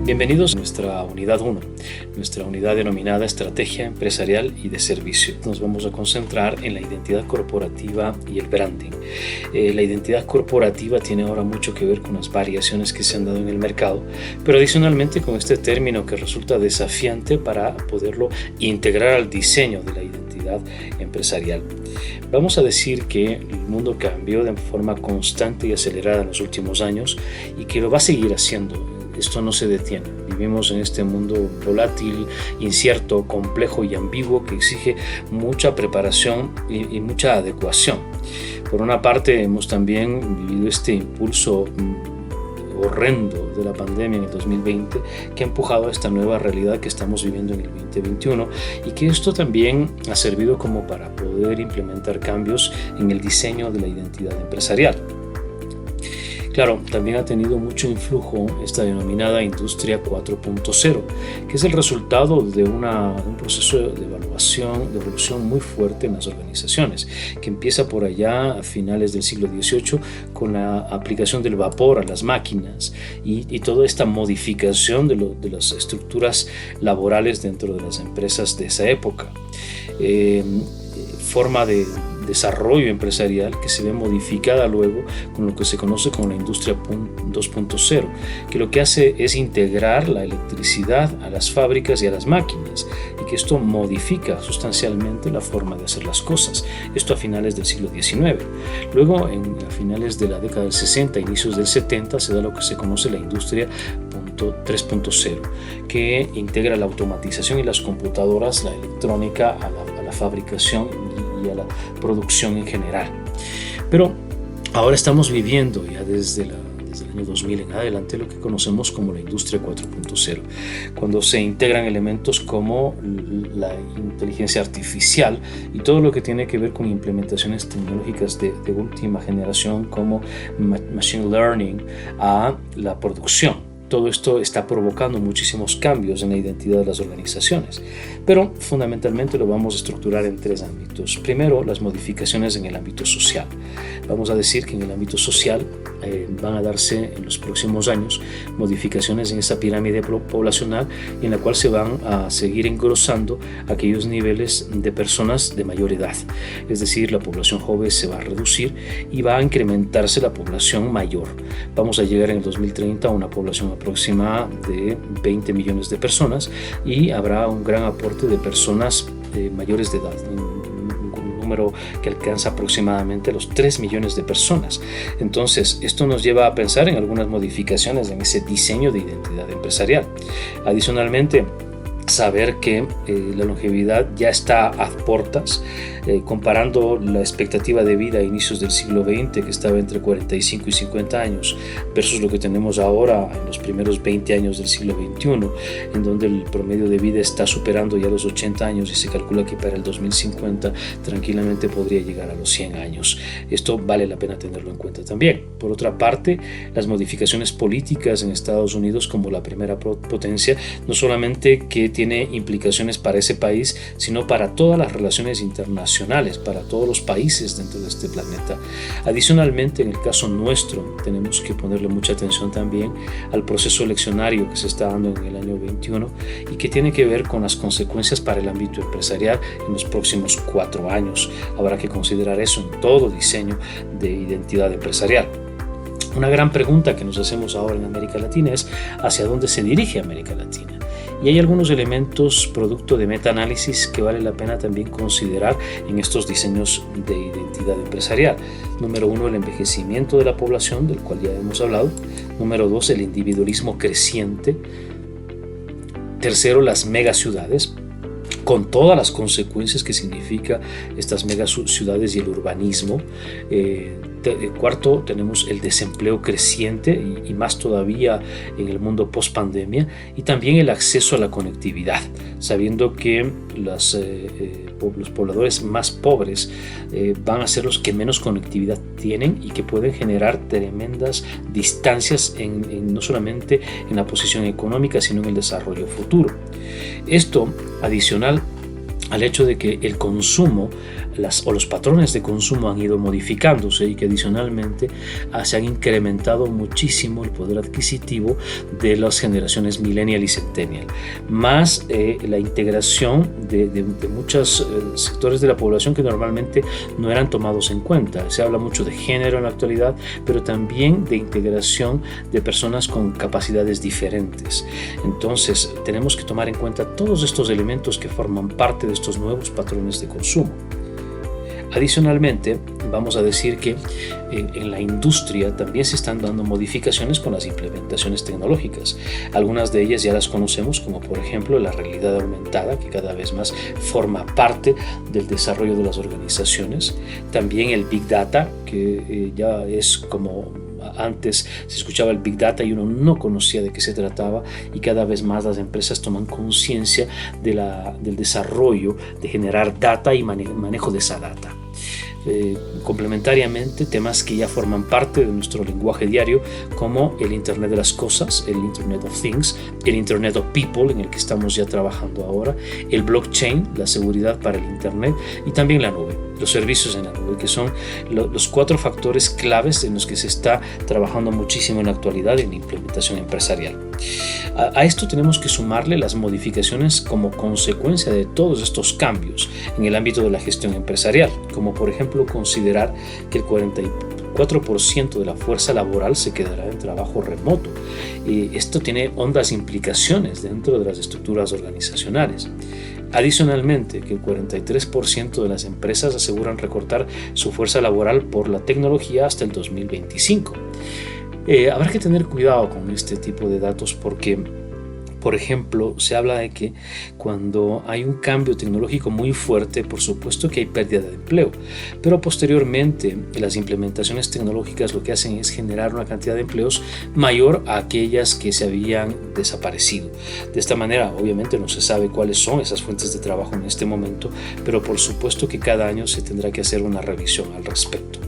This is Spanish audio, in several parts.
Bienvenidos a nuestra unidad 1, nuestra unidad denominada Estrategia Empresarial y de Servicio. Nos vamos a concentrar en la identidad corporativa y el branding. La identidad corporativa tiene ahora mucho que ver con las variaciones que se han dado en el mercado, pero adicionalmente con este término que resulta desafiante para poderlo integrar al diseño de la identidad empresarial. Vamos a decir que el mundo cambió de forma constante y acelerada en los últimos años y que lo va a seguir haciendo. Esto no se detiene. Vivimos en este mundo volátil, incierto, complejo y ambiguo que exige mucha preparación y mucha adecuación. Por una parte, hemos también vivido este impulso horrendo de la pandemia en el 2020 que ha empujado a esta nueva realidad que estamos viviendo en el 2021 y que esto también ha servido como para poder implementar cambios en el diseño de la identidad empresarial. Claro, también ha tenido mucho influjo esta denominada Industria 4.0, que es el resultado de un proceso de evolución muy fuerte en las organizaciones, que empieza por allá a finales del siglo XVIII con la aplicación del vapor a las máquinas y toda esta modificación de las estructuras laborales dentro de las empresas de esa época. Forma de desarrollo empresarial que se ve modificada luego con lo que se conoce como la industria 2.0, que lo que hace es integrar la electricidad a las fábricas y a las máquinas y que esto modifica sustancialmente la forma de hacer las cosas. Esto a finales del siglo XIX. Luego, a finales de la década del 60, inicios del 70, se da lo que se conoce la industria 3.0, que integra la automatización y las computadoras, la electrónica a la fabricación y a la producción en general. Pero ahora estamos viviendo ya desde el año 2000 en adelante lo que conocemos como la industria 4.0, cuando se integran elementos como la inteligencia artificial y todo lo que tiene que ver con implementaciones tecnológicas de última generación como machine learning a la producción. Todo esto está provocando muchísimos cambios en la identidad de las organizaciones, pero fundamentalmente lo vamos a estructurar en tres ámbitos. Primero, las modificaciones en el ámbito social. Vamos a decir que en el ámbito social van a darse en los próximos años modificaciones en esa pirámide poblacional en la cual se van a seguir engrosando aquellos niveles de personas de mayor edad. Es decir, la población joven se va a reducir y va a incrementarse la población mayor. Vamos a llegar en el 2030 a una población aproximada de 20 millones de personas y habrá un gran aporte de personas mayores de edad, un número que alcanza aproximadamente los 3 millones de personas. Entonces, esto nos lleva a pensar en algunas modificaciones en ese diseño de identidad empresarial. Adicionalmente, saber que la longevidad ya está a puertas, comparando la expectativa de vida a inicios del siglo XX, que estaba entre 45 y 50 años, versus lo que tenemos ahora en los primeros 20 años del siglo XXI, en donde el promedio de vida está superando ya los 80 años y se calcula que para el 2050 tranquilamente podría llegar a los 100 años. Esto vale la pena tenerlo en cuenta también. Por otra parte, las modificaciones políticas en Estados Unidos como la primera potencia, no solamente que tiene implicaciones para ese país, sino para todas las relaciones internacionales, para todos los países dentro de este planeta. Adicionalmente, en el caso nuestro, tenemos que ponerle mucha atención también al proceso eleccionario que se está dando en el año 21 y que tiene que ver con las consecuencias para el ámbito empresarial en los próximos 4 años. Habrá que considerar eso en todo diseño de identidad empresarial. Una gran pregunta que nos hacemos ahora en América Latina es ¿hacia dónde se dirige América Latina? Y hay algunos elementos producto de metaanálisis que vale la pena también considerar en estos diseños de identidad empresarial. Número 1, el envejecimiento de la población, del cual ya hemos hablado. Número 2, el individualismo creciente. Tercero, las megaciudades, con todas las consecuencias que significa estas megaciudades y el urbanismo. Cuarto, tenemos el desempleo creciente y más todavía en el mundo post-pandemia, y también el acceso a la conectividad, sabiendo que los pobladores más pobres van a ser los que menos conectividad tienen y que pueden generar tremendas distancias no solamente en la posición económica, sino en el desarrollo futuro. Esto adicional al hecho de que el consumo, los patrones de consumo han ido modificándose y que adicionalmente se han incrementado muchísimo el poder adquisitivo de las generaciones millennial y centennial, más la integración de muchos sectores de la población que normalmente no eran tomados en cuenta. Se habla mucho de género en la actualidad, pero también de integración de personas con capacidades diferentes. Entonces tenemos que tomar en cuenta todos estos elementos que forman parte de estos nuevos patrones de consumo. Adicionalmente, vamos a decir que en la industria también se están dando modificaciones con las implementaciones tecnológicas. Algunas de ellas ya las conocemos, como por ejemplo la realidad aumentada, que cada vez más forma parte del desarrollo de las organizaciones. También el Big Data, que ya es como antes se escuchaba el Big Data y uno no conocía de qué se trataba, y cada vez más las empresas toman conciencia del desarrollo, de generar data y manejo de esa data. Complementariamente, temas que ya forman parte de nuestro lenguaje diario, como el Internet de las Cosas, el Internet of Things, el Internet of People, en el que estamos ya trabajando ahora, el blockchain, la seguridad para el Internet, y también la nube, los servicios en la nube, que son los 4 factores claves en los que se está trabajando muchísimo en la actualidad en la implementación empresarial. A esto tenemos que sumarle las modificaciones como consecuencia de todos estos cambios en el ámbito de la gestión empresarial, como por ejemplo considerar que el 44% de la fuerza laboral se quedará en trabajo remoto. Esto tiene hondas implicaciones dentro de las estructuras organizacionales. Adicionalmente, que el 43% de las empresas aseguran recortar su fuerza laboral por la tecnología hasta el 2025. Habrá que tener cuidado con este tipo de datos porque, por ejemplo, se habla de que cuando hay un cambio tecnológico muy fuerte, por supuesto que hay pérdida de empleo, pero posteriormente las implementaciones tecnológicas lo que hacen es generar una cantidad de empleos mayor a aquellas que se habían desaparecido. De esta manera, obviamente no se sabe cuáles son esas fuentes de trabajo en este momento, pero por supuesto que cada año se tendrá que hacer una revisión al respecto.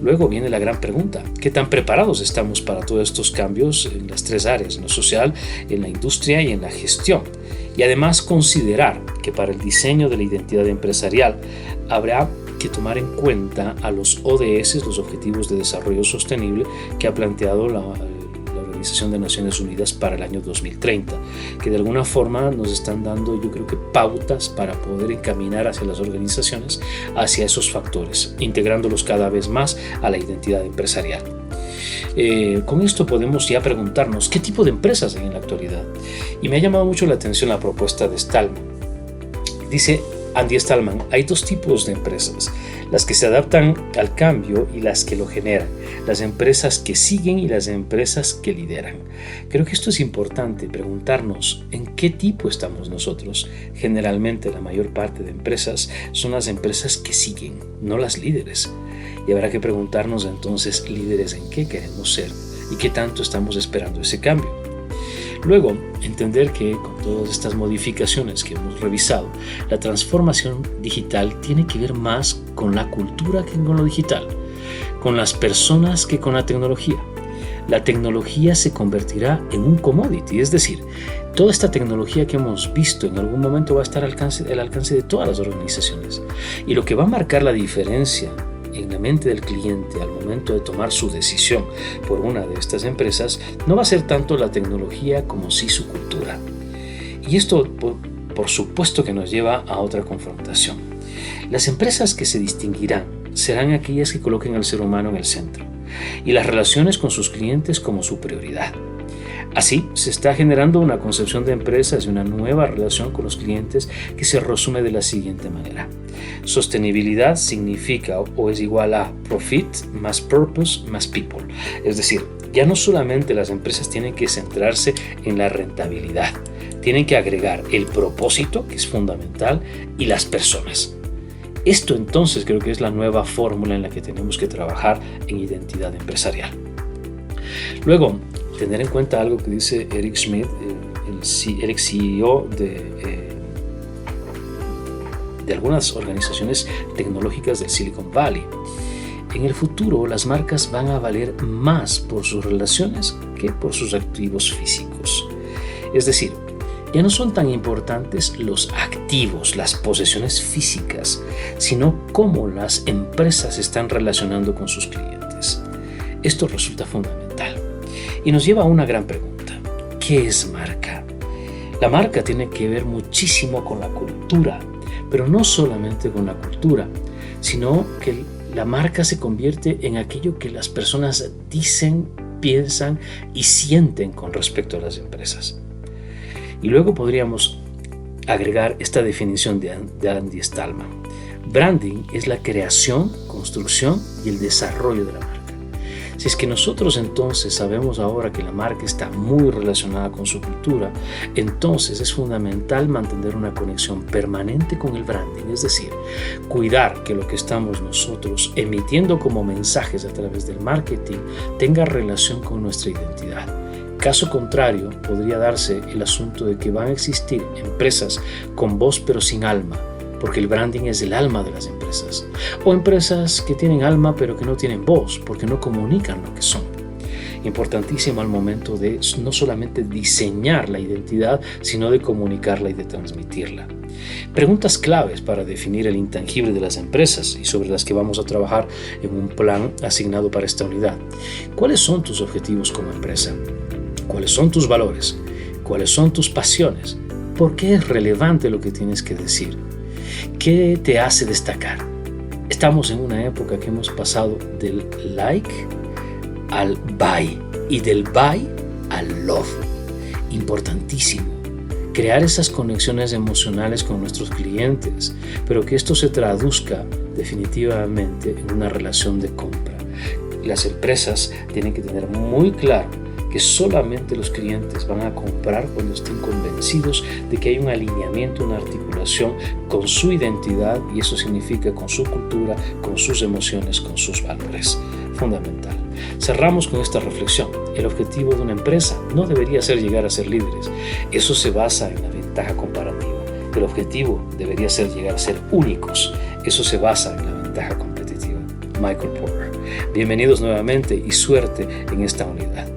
Luego viene la gran pregunta: ¿qué tan preparados estamos para todos estos cambios en las 3 áreas, en lo social, en la industria y en la gestión? Y además considerar que para el diseño de la identidad empresarial habrá que tomar en cuenta a los ODS, los Objetivos de Desarrollo Sostenible, que ha planteado la Organización de Naciones Unidas para el año 2030, que de alguna forma nos están dando, yo creo que, pautas para poder encaminar hacia las organizaciones hacia esos factores, integrándolos cada vez más a la identidad empresarial. Con esto podemos ya preguntarnos qué tipo de empresas hay en la actualidad. Y me ha llamado mucho la atención la propuesta de Stallman. Dice Andy Stallman: hay 2 tipos de empresas, las que se adaptan al cambio y las que lo generan, las empresas que siguen y las empresas que lideran. Creo que esto es importante, preguntarnos en qué tipo estamos nosotros. Generalmente la mayor parte de empresas son las empresas que siguen, no las líderes. Y habrá que preguntarnos entonces, líderes en qué queremos ser y qué tanto estamos esperando ese cambio. Luego, entender que con todas estas modificaciones que hemos revisado, la transformación digital tiene que ver más con la cultura que con lo digital, con las personas que con la tecnología. La tecnología se convertirá en un commodity, es decir, toda esta tecnología que hemos visto en algún momento va a estar al alcance de todas las organizaciones. Y lo que va a marcar la diferencia en la mente del cliente al momento de tomar su decisión por una de estas empresas no va a ser tanto la tecnología como sí su cultura. Y esto por supuesto que nos lleva a otra confrontación. Las empresas que se distinguirán serán aquellas que coloquen al ser humano en el centro y las relaciones con sus clientes como su prioridad. Así, se está generando una concepción de empresas y una nueva relación con los clientes que se resume de la siguiente manera. Sostenibilidad significa o es igual a profit más purpose más people. Es decir, ya no solamente las empresas tienen que centrarse en la rentabilidad, tienen que agregar el propósito, que es fundamental, y las personas. Esto entonces creo que es la nueva fórmula en la que tenemos que trabajar en identidad empresarial. Luego, tener en cuenta algo que dice Eric Schmidt, el ex CEO de algunas organizaciones tecnológicas del Silicon Valley. En el futuro, las marcas van a valer más por sus relaciones que por sus activos físicos. Es decir, Ya no son tan importantes los activos, las posesiones físicas, sino cómo las empresas se están relacionando con sus clientes. Esto resulta fundamental y nos lleva a una gran pregunta. ¿Qué es marca? La marca tiene que ver muchísimo con la cultura, pero no solamente con la cultura, sino que la marca se convierte en aquello que las personas dicen, piensan y sienten con respecto a las empresas. Y luego podríamos agregar esta definición de Andy Stallman. Branding es la creación, construcción y el desarrollo de la marca. Si es que nosotros entonces sabemos ahora que la marca está muy relacionada con su cultura, entonces es fundamental mantener una conexión permanente con el branding, es decir, cuidar que lo que estamos nosotros emitiendo como mensajes a través del marketing tenga relación con nuestra identidad. Caso contrario, podría darse el asunto de que van a existir empresas con voz pero sin alma, porque el branding es el alma de las empresas, o empresas que tienen alma pero que no tienen voz, porque no comunican lo que son. Importantísimo al momento de no solamente diseñar la identidad, sino de comunicarla y de transmitirla. Preguntas claves para definir el intangible de las empresas y sobre las que vamos a trabajar en un plan asignado para esta unidad. ¿Cuáles son tus objetivos como empresa? ¿Cuáles son tus valores? ¿Cuáles son tus pasiones? ¿Por qué es relevante lo que tienes que decir? ¿Qué te hace destacar? Estamos en una época que hemos pasado del like al buy y del buy al love. Importantísimo. Crear esas conexiones emocionales con nuestros clientes, pero que esto se traduzca definitivamente en una relación de compra. Las empresas tienen que tener muy claro que solamente los clientes van a comprar cuando estén convencidos de que hay un alineamiento, una articulación con su identidad, y eso significa con su cultura, con sus emociones, con sus valores. Fundamental. Cerramos con esta reflexión. El objetivo de una empresa no debería ser llegar a ser líderes. Eso se basa en la ventaja comparativa. El objetivo debería ser llegar a ser únicos. Eso se basa en la ventaja competitiva. Michael Porter. Bienvenidos nuevamente y suerte en esta unidad.